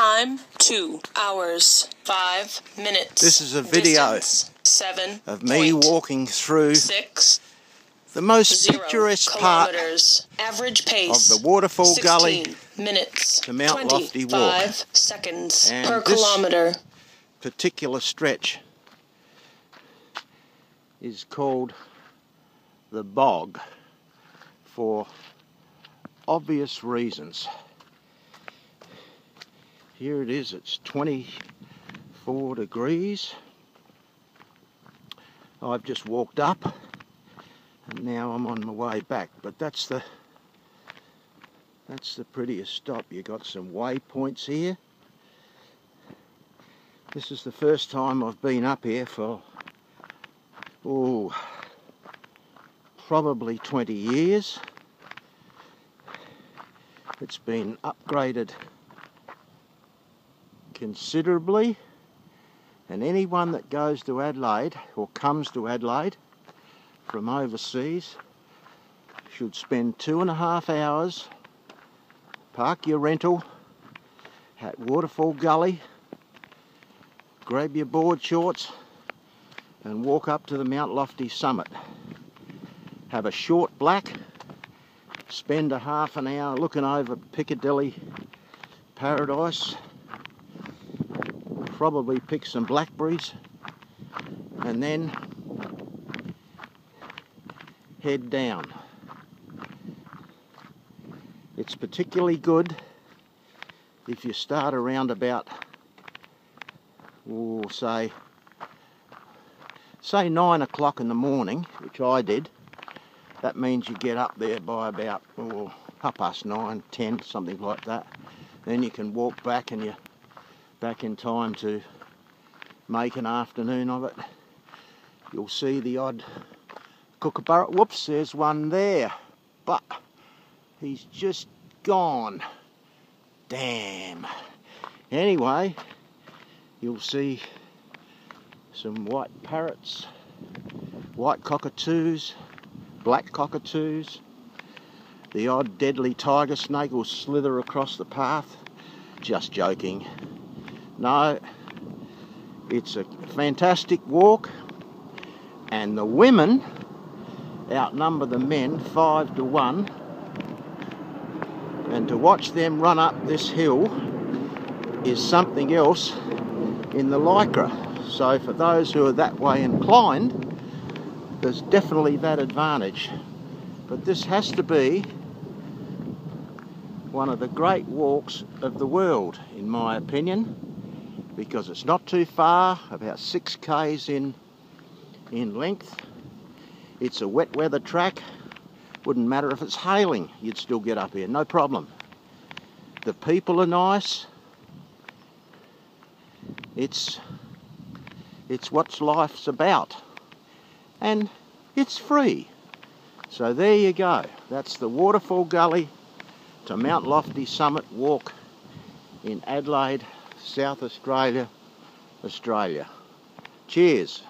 Time 2 hours 5 minutes. This is a video of me walking through the most picturesque part average pace of the Waterfall Gully minutes, to Mount Lofty Walk. seconds And per this kilometre. Particular stretch is called the bog for obvious reasons. Here it is, it's 24 degrees. I've just walked up and now I'm on my way back, but that's the prettiest stop. You got some waypoints here. This is the first time I've been up here for probably 20 years. It's been upgraded considerably, and anyone that goes to Adelaide or comes to Adelaide from overseas should spend 2.5 hours, park your rental at Waterfall Gully, grab your board shorts and walk up to the Mount Lofty summit. Have a short black, spend a half an hour looking over Piccadilly paradise, probably pick some blackberries, and then head down. It's particularly good if you start around about, say 9 o'clock in the morning, which I did. That means you get up there by about 9:30, 10, something like that. Then you can walk back and you're back in time to make an afternoon of it. You'll see the odd kookaburra. Whoops, there's one there, but he's just gone. Damn. Anyway, you'll see some white parrots, white cockatoos, black cockatoos. The odd deadly tiger snake will slither across the path. Just joking. No, it's a fantastic walk, and the women outnumber the men 5 to 1, and to watch them run up this hill is something else in the lycra. So for those who are that way inclined, there's definitely that advantage. But this has to be one of the great walks of the world, in my opinion, because it's not too far, about 6 k's in length. It's a wet weather track. Wouldn't matter if it's hailing, you'd still get up here, no problem. The people are nice. It's what life's about, and it's free. So there you go. That's the Waterfall Gully to Mount Lofty Summit walk in Adelaide, South Australia, Australia. Cheers.